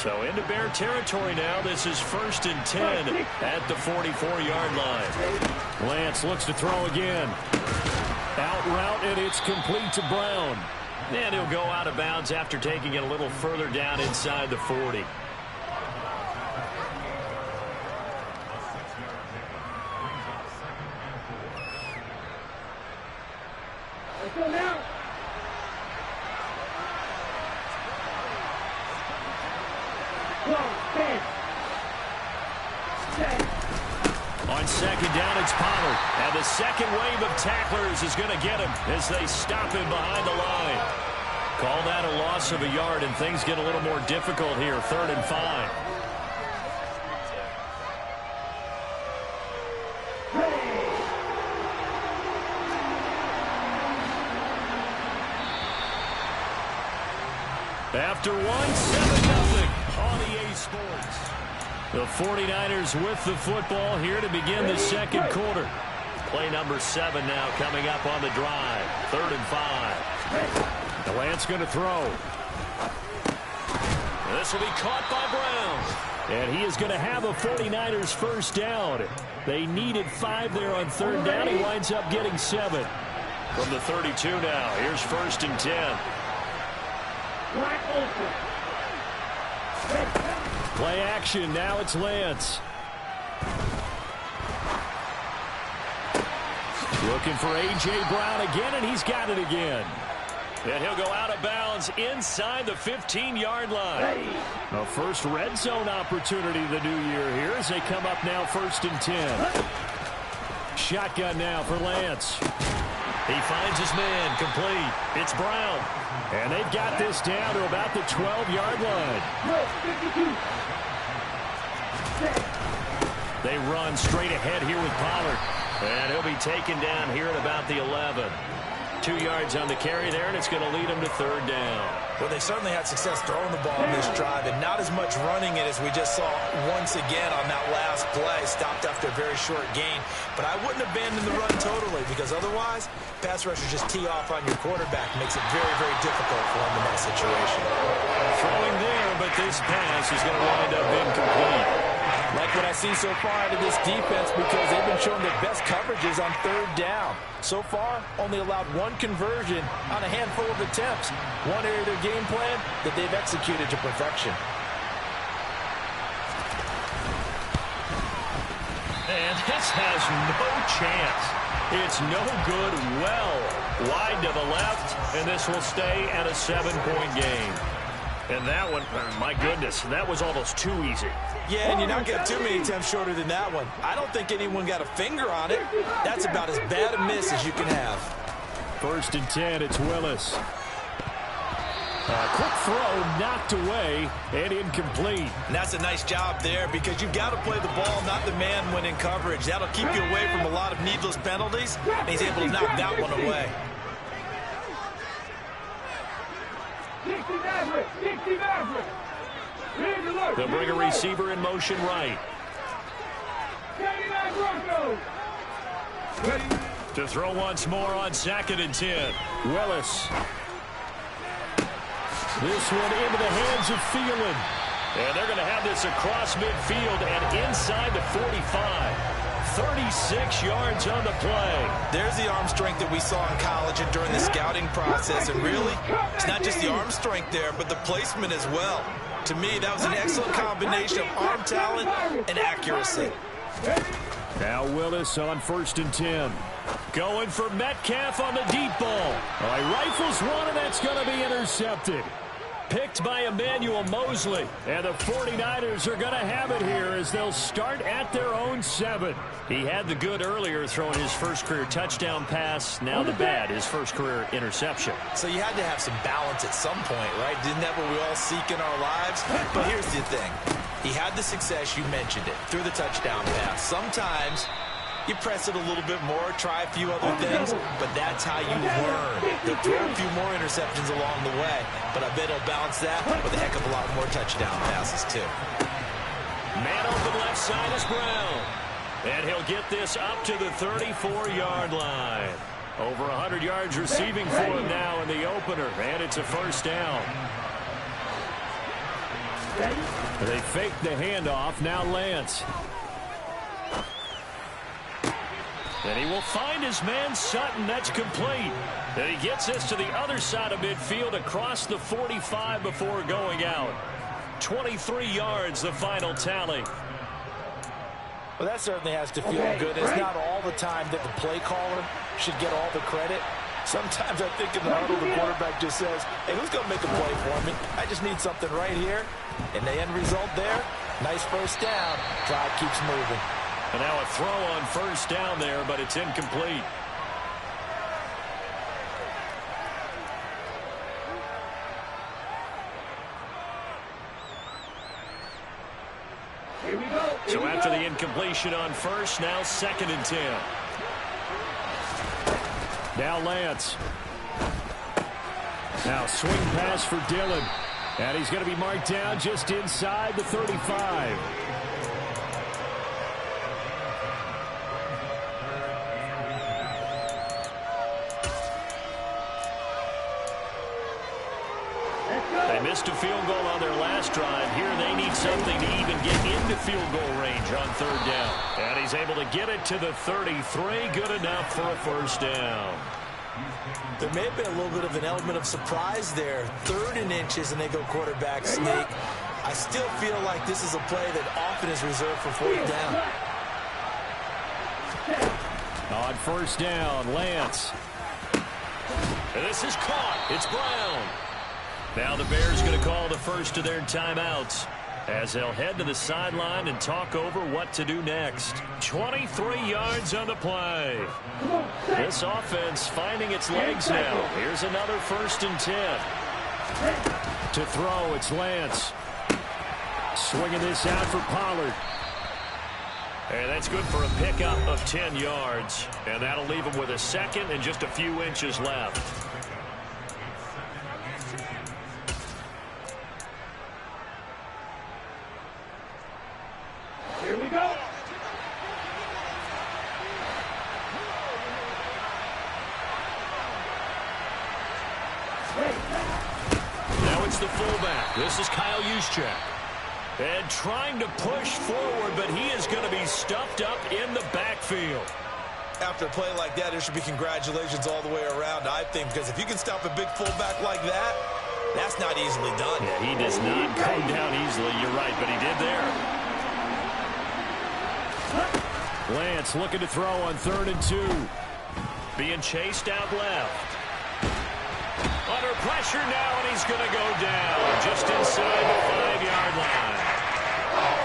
So into Bear territory now. This is 1st and 10 at the 44-yard line. Lance looks to throw again. Out route, and it's complete to Brown. And he'll go out of bounds after taking it a little further down inside the 40. Let's go now. On 2nd down, it's Pollard. And the second wave of tacklers is going to get him as they stop him behind the line. Call that a loss of a yard, and things get a little more difficult here. 3rd and 5. After 1, 7-0 on EA Sports. The 49ers with the football here to begin the second quarter. Play number 7 now coming up on the drive. 3rd and 5. The Lance going to throw. This will be caught by Brown. And he is going to have a 49ers first down. They needed 5 there on 3rd down. He winds up getting 7. From the 32 now, here's 1st and 10. Play action. Now it's Lance. Looking for A.J. Brown again, and he's got it again. And he'll go out of bounds inside the 15-yard line. A first red zone opportunity the new year here as they come up now 1st and 10. Shotgun now for Lance. He finds his man complete. It's Brown. And they've got this down to about the 12-yard line. They run straight ahead here with Pollard. And he'll be taken down here at about the 11. 2 yards on the carry there, and it's going to lead him to 3rd down. Well, they certainly had success throwing the ball in this drive, and not as much running it as we just saw once again on that last play. Stopped after a very short gain. But I wouldn't abandon the run totally, because otherwise, pass rushers just tee off on your quarterback. Makes it very, very difficult for him in that situation. Throwing there, but this pass is going to wind up incomplete. Like what I see so far out of this defense, because they've been showing their best coverages on 3rd down. So far, only allowed 1 conversion on a handful of attempts. One area of their game plan that they've executed to perfection. And this has no chance. It's no good, well wide to the left, and this will stay at a 7-point game. And that one, my goodness, that was almost too easy. Yeah, and you're not getting too many attempts shorter than that one. I don't think anyone got a finger on it. That's about as bad a miss as you can have. 1st and 10, it's Willis. A quick throw knocked away and incomplete. And that's a nice job there, because you've got to play the ball, not the man when in coverage. That'll keep you away from a lot of needless penalties, and he's able to knock that one away. They'll bring a receiver in motion right. To throw once more on 2nd and 10. Willis. This one into the hands of Thielen. And they're going to have this across midfield and inside the 45. 36 yards on the play. There's the arm strength that we saw in college and during the scouting process. And really, it's not just the arm strength there, but the placement as well. To me, that was an excellent combination of arm talent and accuracy. Now Willis on 1st and 10. Going for Metcalf on the deep ball. He rifles one, and that's going to be intercepted. Picked by Emmanuel Mosley. And the 49ers are going to have it here as they'll start at their own 7. He had the good earlier, throwing his first career touchdown pass. Now the bad, his first career interception. So you had to have some balance at some point, right? Didn't that what we all seek in our lives? But here's the thing. He had the success, you mentioned it, through the touchdown pass. Sometimes you press it a little bit more, try a few other things, but that's how you learn. They'll throw a few more interceptions along the way, but I bet he'll balance that with a heck of a lot more touchdown passes, too. Man open left side is Brown. And he'll get this up to the 34-yard line. Over 100 yards receiving for him now in the opener, and it's a first down. They fake the handoff. Now Lance. And he will find his man Sutton. That's complete. And he gets this to the other side of midfield across the 45 before going out. 23 yards, the final tally. Well, that certainly has to feel good. It's not all the time that the play caller should get all the credit. Sometimes I think in the huddle, the quarterback just says, hey, who's going to make a play for me? I just need something right here. And the end result there, nice first down. Drive keeps moving. And now a throw on first down there, but it's incomplete. Here we go. So after the incompletion on first, now 2nd and 10. Now Lance. Now swing pass for Dillon. And he's going to be marked down just inside the 35. They missed a field goal on their last drive. Here they need something to even get into field goal range on 3rd down. And he's able to get it to the 33. Good enough for a first down. There may have been a little bit of an element of surprise there. 3rd and inches, and they go quarterback sneak. I still feel like this is a play that often is reserved for 4th down. On first down, Lance. And this is caught. It's Brown. Now the Bears going to call the first of their timeouts as they'll head to the sideline and talk over what to do next. 23 yards on the play. This offense finding its legs now. Here's another 1st and 10. To throw, it's Lance. Swinging this out for Pollard. And that's good for a pickup of 10 yards. And that'll leave him with a 2nd and just a few inches left. Here we go. Now it's the fullback. This is Kyle Juszczyk. And trying to push forward, but he is going to be stuffed up in the backfield. After a play like that, there should be congratulations all the way around, I think, because if you can stop a big fullback like that, that's not easily done. Yeah, he does not come down easily. You're right, but he did there. Lance looking to throw on 3rd and 2. Being chased out left. Under pressure now, and he's going to go down just inside the 5-yard line.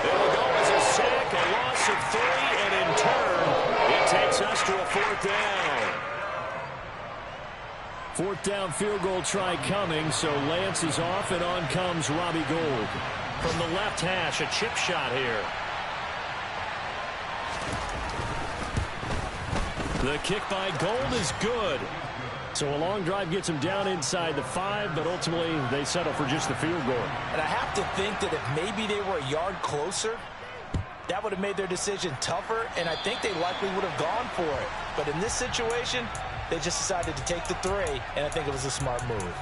It'll go as a sack, a loss of 3, and in turn, it takes us to a 4th down. 4th down field goal try coming, so Lance is off, and on comes Robbie Gould. From the left hash, a chip shot here. The kick by Gould is good. So a long drive gets him down inside the 5, but ultimately they settle for just the field goal. And I have to think that if maybe they were a yard closer, that would have made their decision tougher, and I think they likely would have gone for it. But in this situation, they just decided to take the 3, and I think it was a smart move.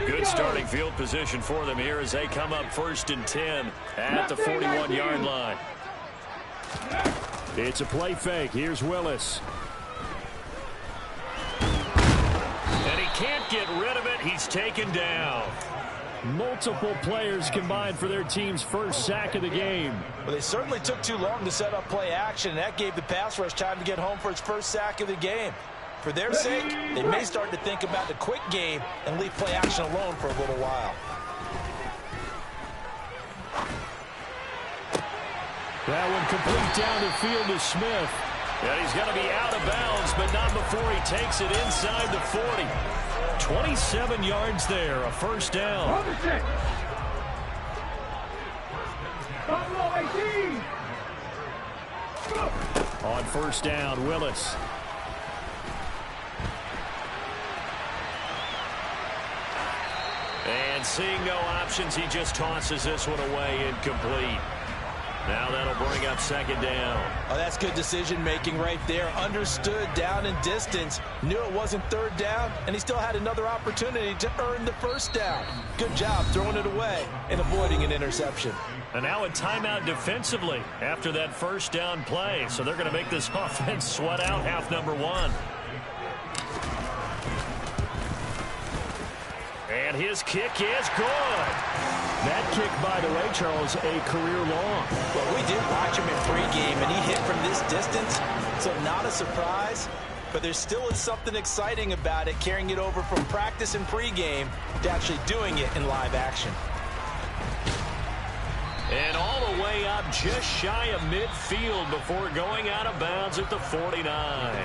Good starting field position for them here as they come up 1st and 10 at the 41-yard line. It's a play fake. Here's Willis. And he can't get rid of it. He's taken down. Multiple players combined for their team's first sack of the game. Well, they certainly took too long to set up play action, and that gave the pass rush time to get home for its first sack of the game. For their sake, they may start to think about the quick game and leave play action alone for a little while. That one complete down the field to Smith. And he's going to be out of bounds, but not before he takes it inside the 40. 27 yards there, a first down. On first down, Willis. And seeing no options, he just tosses this one away incomplete. Now that'll bring up second down. Oh, that's good decision-making right there. Understood down and distance. Knew it wasn't third down, and he still had another opportunity to earn the first down. Good job throwing it away and avoiding an interception. And now a timeout defensively after that first down play. So they're going to make this offense sweat out half number one. And his kick is good. That kick, by the way, Charles, a career long. Well, we did watch him in pregame, and he hit from this distance, so not a surprise. But there still is something exciting about it, carrying it over from practice and pregame to actually doing it in live action. And all the way up just shy of midfield before going out of bounds at the 49.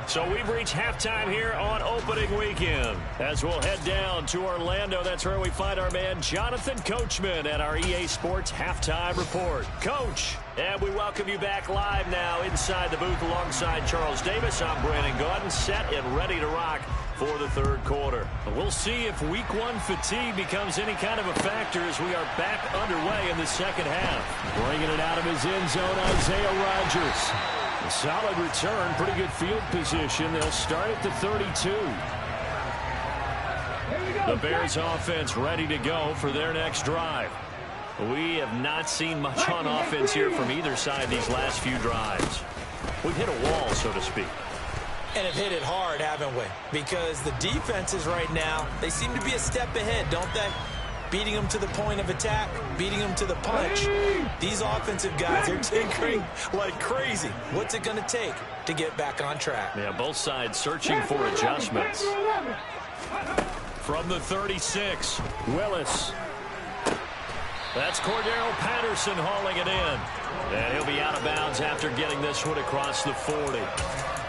So we've reached halftime here on opening weekend. As we'll head down to Orlando, that's where we find our man Jonathan Coachman at our EA Sports Halftime Report. Coach, and we welcome you back live now inside the booth alongside Charles Davis. I'm Brandon Gaudin, set and ready to rock for the third quarter. We'll see if week one fatigue becomes any kind of a factor as we are back underway in the second half. Bringing it out of his end zone, Isaiah Rodgers. A solid return, pretty good field position. They'll start at the 32. The Bears offense ready to go for their next drive. We have not seen much on offense here from either side these last few drives. We've hit a wall, so to speak. And have hit it hard, haven't we? Because the defenses right now, they seem to be a step ahead, don't they? Beating them to the point of attack, beating them to the punch. These offensive guys are tinkering like crazy. What's it going to take to get back on track? Yeah, both sides searching for adjustments. From the 36, Willis. That's Cordero Patterson hauling it in. And he'll be out of bounds after getting this one across the 40.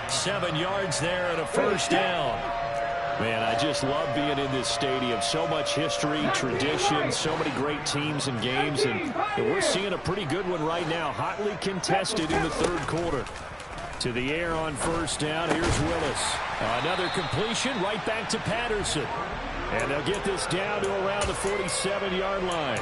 7 yards there and a first down. Man, I just love being in this stadium. So much history, tradition, so many great teams and games. And we're seeing a pretty good one right now. Hotly contested in the third quarter. To the air on first down. Here's Willis. Another completion right back to Patterson. And they'll get this down to around the 47-yard line.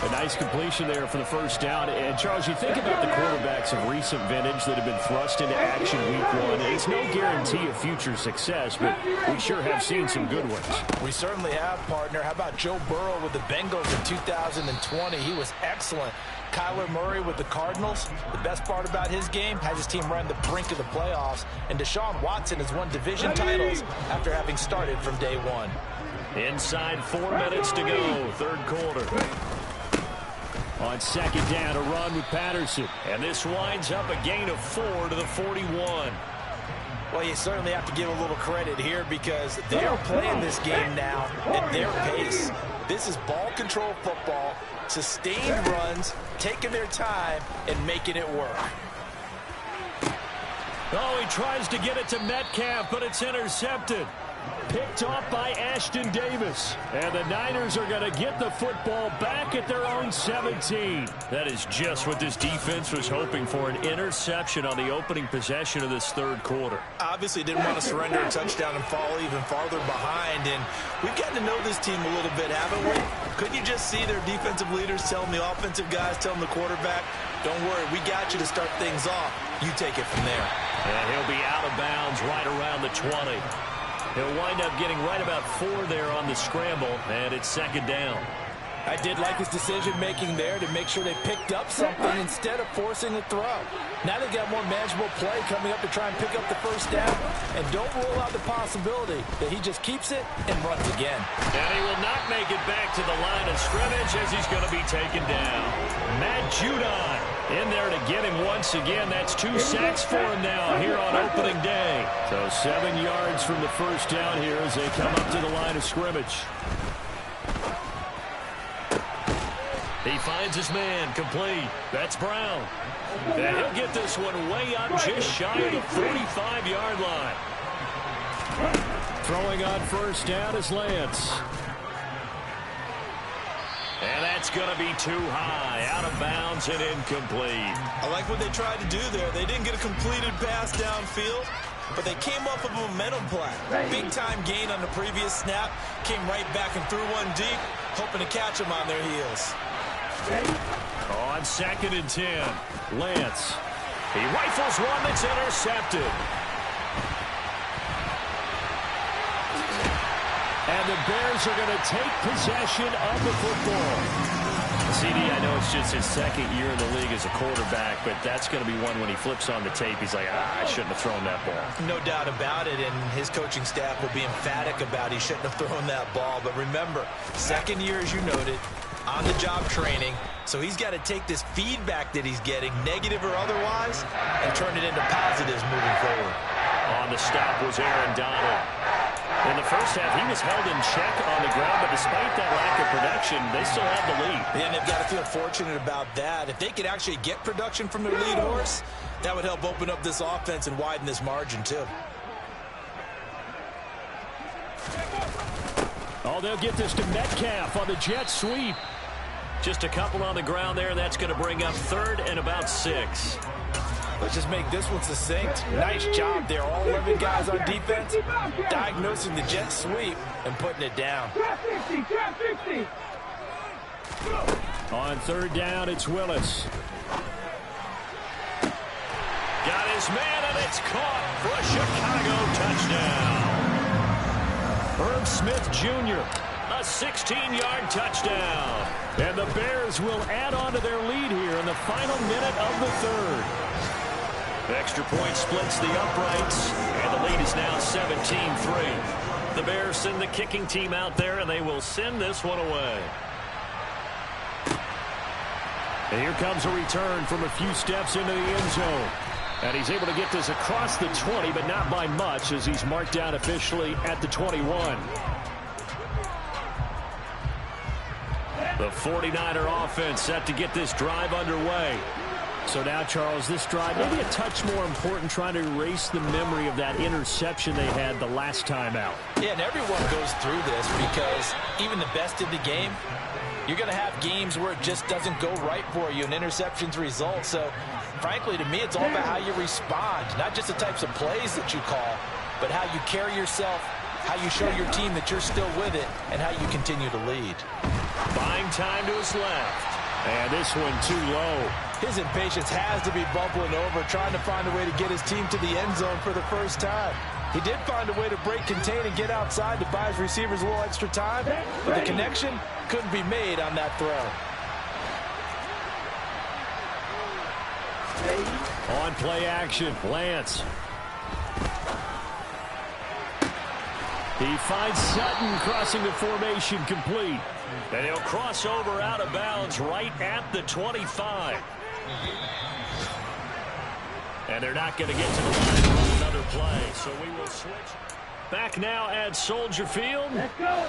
A nice completion there for the first down. And, Charles, you think about the quarterbacks of recent vintage that have been thrust into action week one. It's no guarantee of future success, but we sure have seen some good ones. We certainly have, partner. How about Joe Burrow with the Bengals in 2020? He was excellent. Kyler Murray with the Cardinals. The best part about his game, has his team right on the brink of the playoffs. And Deshaun Watson has won division titles after having started from day one. Inside 4 minutes to go, third quarter. On second down, a run with Patterson. And this winds up a gain of 4 to the 41. Well, you certainly have to give a little credit here because they are playing this game now at their pace. This is ball control football, sustained runs, taking their time, and making it work. Oh, he tries to get it to Metcalf, but it's intercepted. Picked off by Ashton Davis. And the Niners are going to get the football back at their own 17. That is just what this defense was hoping for, an interception on the opening possession of this third quarter. Obviously didn't want to surrender a touchdown and fall even farther behind. And we've gotten to know this team a little bit, haven't we? Couldn't you just see their defensive leaders telling the offensive guys, telling the quarterback, don't worry, we got you to start things off. You take it from there. And he'll be out of bounds right around the 20. He'll wind up getting right about 4 there on the scramble, and it's second down. I did like his decision-making there to make sure they picked up something instead of forcing a throw. Now they got more manageable play coming up to try and pick up the first down, and don't rule out the possibility that he just keeps it and runs again. And he will not make it back to the line of scrimmage as he's going to be taken down. Matt Judon in there to get him once again. That's 2 sacks for him now here on opening day. So 7 yards from the first down here as they come up to the line of scrimmage. He finds his man, complete. That's Brown. And he'll get this one way up just shy of the 45-yard line. Throwing on first down is Lance. And that's going to be too high, out of bounds and incomplete. I like what they tried to do there. They didn't get a completed pass downfield. but they came off of a momentum play. Big-time gain on the previous snap, came right back and threw one deep, hoping to catch them on their heels. On 2nd and 10, Lance. He rifles one that's intercepted. And the Bears are going to take possession of the football. CD, I know it's just his 2nd year in the league as a quarterback, but that's going to be one when he flips on the tape. He's like, I shouldn't have thrown that ball. No doubt about it, and his coaching staff will be emphatic about he shouldn't have thrown that ball. But remember, 2nd year, as you noted, on-the-job training, so he's got to take this feedback that he's getting, negative or otherwise, and turn it into positives moving forward. On the stop was Aaron Donald. In the first half, he was held in check on the ground, but despite that lack of production, they still had the lead. And they've got to feel fortunate about that. If they could actually get production from their lead horse, that would help open up this offense and widen this margin, too. Oh, they'll get this to Metcalf on the jet sweep. Just a couple on the ground there, and that's going to bring up 3rd and about 6. Let's just make this one succinct. Nice job there. All 11 guys on defense diagnosing the jet sweep and putting it down. On 3rd down, it's Willis. Got his man, and it's caught for a Chicago touchdown. Herb Smith Jr., a 16-yard touchdown. And the Bears will add on to their lead here in the final minute of the 3rd. Extra point splits the uprights, and the lead is now 17-3. The Bears send the kicking team out there, and they will send this one away. And here comes a return from a few steps into the end zone. And he's able to get this across the 20, but not by much, as he's marked down officially at the 21. The 49er offense set to get this drive underway. So now, Charles, this drive maybe a touch more important, trying to erase the memory of that interception they had the last time out. Yeah, and everyone goes through this because even the best in the game, you're going to have games where it just doesn't go right for you and interceptions result. So, frankly, to me, it's all about how you respond, not just the types of plays that you call, but how you carry yourself, how you show your team that you're still with it, and how you continue to lead. Buying time to his left. And this one too low. His impatience has to be bubbling over, trying to find a way to get his team to the end zone for the first time. He did find a way to break contain and get outside to buy his receivers a little extra time, but the connection couldn't be made on that throw. On play action, Lance. He finds Sutton crossing the formation complete. And he'll cross over out of bounds right at the 25. And they're not going to get to the line for another play, so we will switch. Back now at Soldier Field. Let's go.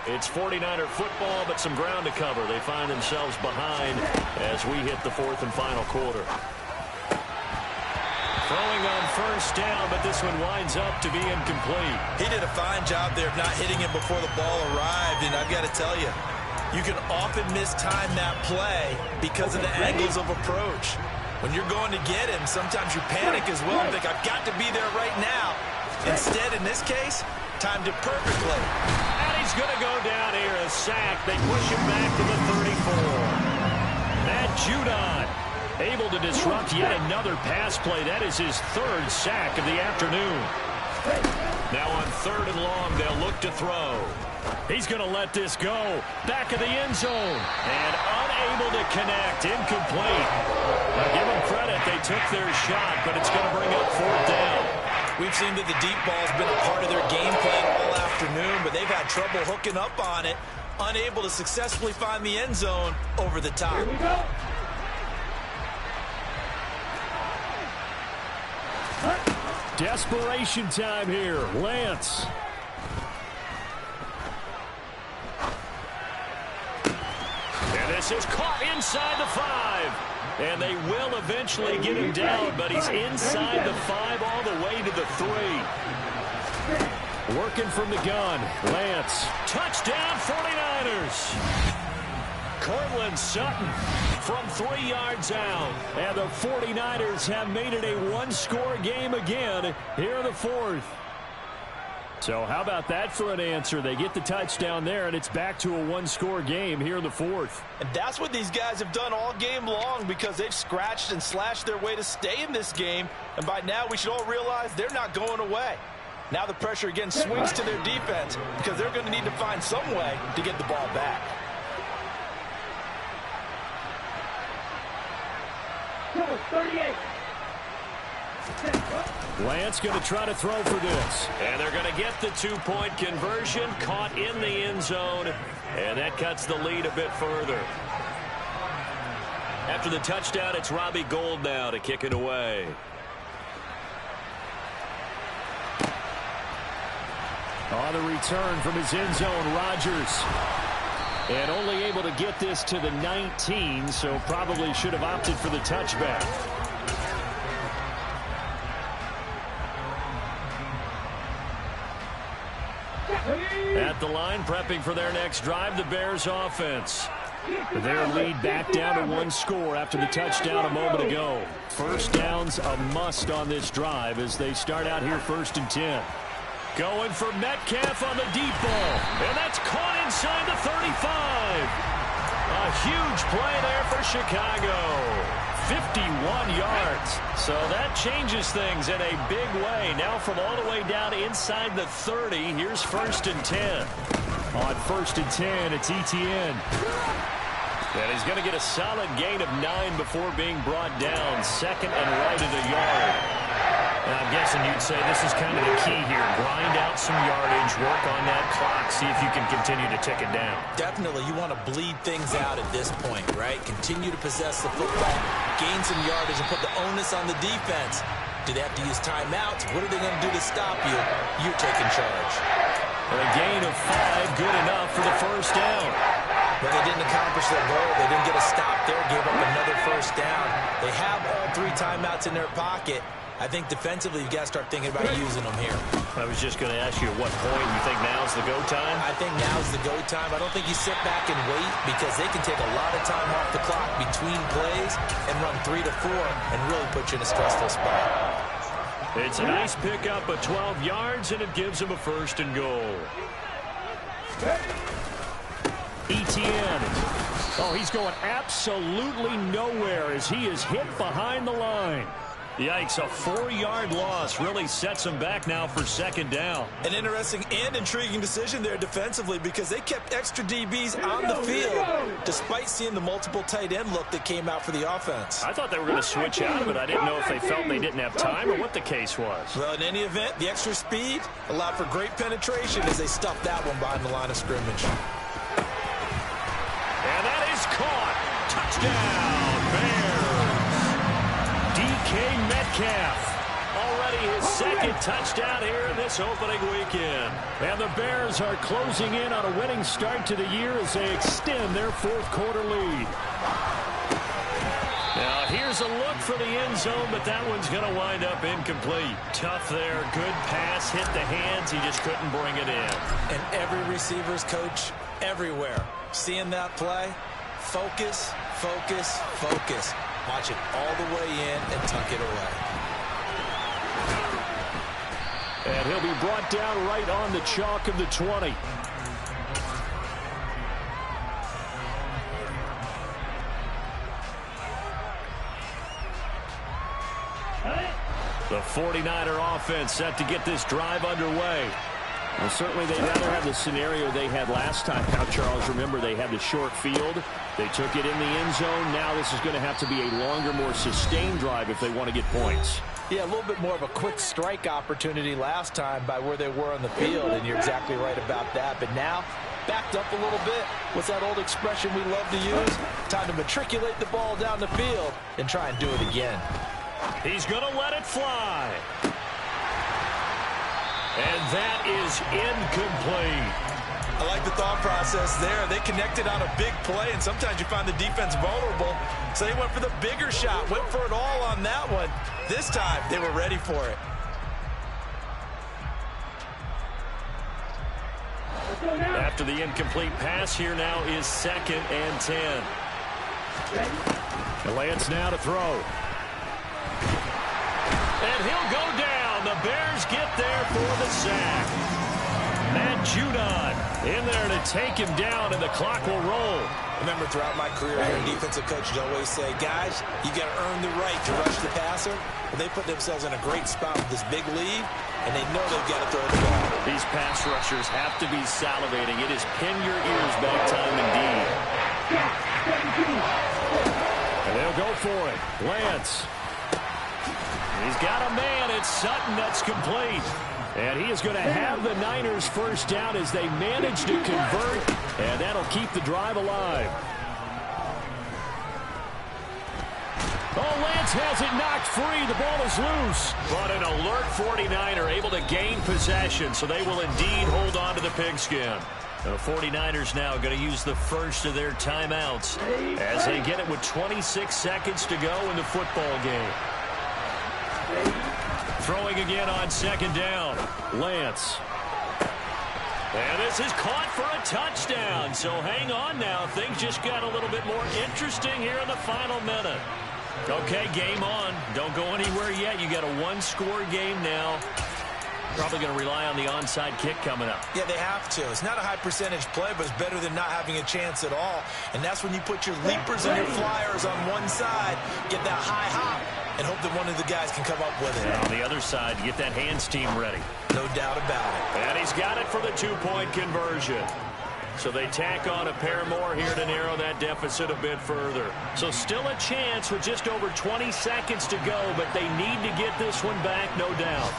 It's 49er football, but some ground to cover. They find themselves behind as we hit the 4th and final quarter. Throwing on 1st down, but this one winds up to be incomplete. He did a fine job there of not hitting him before the ball arrived, and I've got to tell you, you can often mistime that play because of the angles of approach. When you're going to get him, sometimes you panic as well and think, I've got to be there right now. Instead, in this case, timed it perfectly. And he's going to go down here, a sack. They push him back to the 34. Matt Judon able to disrupt yet another pass play. That is his 3rd sack of the afternoon. Now on 3rd and long, they'll look to throw. He's going to let this go. Back of the end zone. And unable to connect. Incomplete. Now give them credit. They took their shot, but it's going to bring up 4th down. We've seen that the deep ball's been a part of their game plan all afternoon, but they've had trouble hooking up on it. Unable to successfully find the end zone over the top. Here we go. Desperation time here. Lance. And this is caught inside the 5. And they will eventually get him down, but he's inside the 5 all the way to the 3. Working from the gun. Lance. Touchdown 49ers. Courtland Sutton from 3 yards out. And the 49ers have made it a one-score game again here in the fourth. So how about that for an answer? They get the touchdown there, and it's back to a one-score game here in the fourth. And that's what these guys have done all game long, because they've scratched and slashed their way to stay in this game. And by now, we should all realize they're not going away. Now the pressure again swings to their defense, because they're going to need to find some way to get the ball back. Number 38. Lance going to try to throw for this. And they're going to get the two-point conversion, caught in the end zone, and that cuts the lead a bit further. After the touchdown, it's Robbie Gould now to kick it away. On the return from his end zone, Rodgers. And only able to get this to the 19, so probably should have opted for the touchback. At the line, prepping for their next drive, the Bears offense. Their lead back down to one score after the touchdown a moment ago. First down's a must on this drive as they start out here 1st and 10. Going for Metcalf on the deep ball. And that's caught inside the 35. A huge play there for Chicago. 51 yards. So that changes things in a big way. Now from all the way down inside the 30, here's 1st and 10. On 1st and 10, it's Etienne. And he's going to get a solid gain of 9 before being brought down. 2nd and right at a yard. And I'm guessing you'd say this is kind of the key here. Grind out some yardage, work on that clock, see if you can continue to tick it down. Definitely, you want to bleed things out at this point, right? Continue to possess the football, gain some yardage, and put the onus on the defense. Do they have to use timeouts? What are they going to do to stop you? You're taking charge. A gain of 5, good enough for the first down. But they didn't accomplish their goal. They didn't get a stop there, gave up another first down. They have all 3 timeouts in their pocket. I think defensively, you've got to start thinking about using them here. I was just going to ask you at what point you think now's the go time? I think now's the go time. I don't think you sit back and wait, because they can take a lot of time off the clock between plays and run 3 to 4 and really put you in a stressful spot. It's a nice pickup of 12 yards, and it gives them a 1st and goal. Etienne. Oh, he's going absolutely nowhere as he is hit behind the line. Yikes, a 4-yard loss really sets them back now for 2nd down. An interesting and intriguing decision there defensively, because they kept extra DBs on the field despite seeing the multiple tight end look that came out for the offense. I thought they were going to switch out of it. I didn't know if they felt they didn't have time or what the case was. Well, in any event, the extra speed allowed for great penetration as they stuffed that one behind the line of scrimmage. And that is caught. Touchdown, Bears. DK Metcalf. Already his 2nd touchdown here in this opening weekend. And the Bears are closing in on a winning start to the year as they extend their 4th quarter lead. Now here's a look for the end zone, but that one's going to wind up incomplete. Tough there. Good pass. Hit the hands. He just couldn't bring it in. And every receiver's coach everywhere, seeing that play, focus, focus, focus. Watch it all the way in and tuck it away. And he'll be brought down right on the chalk of the 20. The 49er offense set to get this drive underway. Well, certainly they'd rather have the scenario they had last time out, Charles. Remember, they had the short field. They took it in the end zone. Now this is going to have to be a longer, more sustained drive if they want to get points. Yeah, a little bit more of a quick strike opportunity last time by where they were on the field, and you're exactly right about that. But now, backed up a little bit. What's that old expression we love to use? Time to matriculate the ball down the field and try and do it again. He's going to let it fly. And that is incomplete. I like the thought process there. They connected on a big play, and sometimes you find the defense vulnerable. So they went for the bigger shot, went for it all on that one. This time, they were ready for it. After the incomplete pass, here now is 2nd and 10. Lance now to throw. And he'll go down. The Bears get there for the sack. Matt Judon in there to take him down, and the clock will roll. Remember, throughout my career, our defensive coaches always say, guys, you got to earn the right to rush the passer. Well, they put themselves in a great spot with this big lead, and they know they've got to throw the ball. These pass rushers have to be salivating. It is pin your ears back time indeed. And they'll go for it. Lance. He's got a man. It's Sutton that's complete. And he is going to have the Niners first down as they manage to convert, and that'll keep the drive alive. Oh, Lance has it knocked free. The ball is loose. But an alert 49er able to gain possession, so they will indeed hold on to the pigskin. The 49ers now going to use the first of their timeouts as they get it with 26 seconds to go in the football game. Throwing again on 2nd down. Lance. And this is caught for a touchdown. So hang on now. Things just got a little bit more interesting here in the final minute. Okay, game on. Don't go anywhere yet. You got a one-score game now. Probably going to rely on the onside kick coming up. Yeah, they have to. It's not a high percentage play, but it's better than not having a chance at all. And that's when you put your leapers and your flyers on one side, get that high hop, and hope that one of the guys can come up with it. And on the other side, get that hands team ready. No doubt about it. And he's got it for the two-point conversion. So they tack on a pair more here to narrow that deficit a bit further. So still a chance with just over 20 seconds to go, but they need to get this one back, no doubt.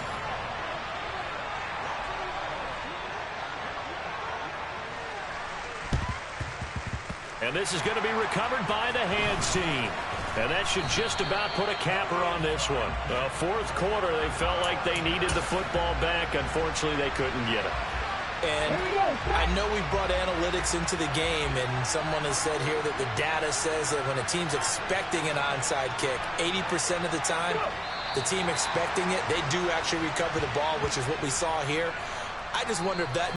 And this is going to be recovered by the hands team. And that should just about put a capper on this one. Fourth quarter, they felt like they needed the football back. Unfortunately, they couldn't get it. And I know we brought analytics into the game, and someone has said here that the data says that when a team's expecting an onside kick, 80% of the time, the team expecting it, they do actually recover the ball, which is what we saw here. I just wonder if that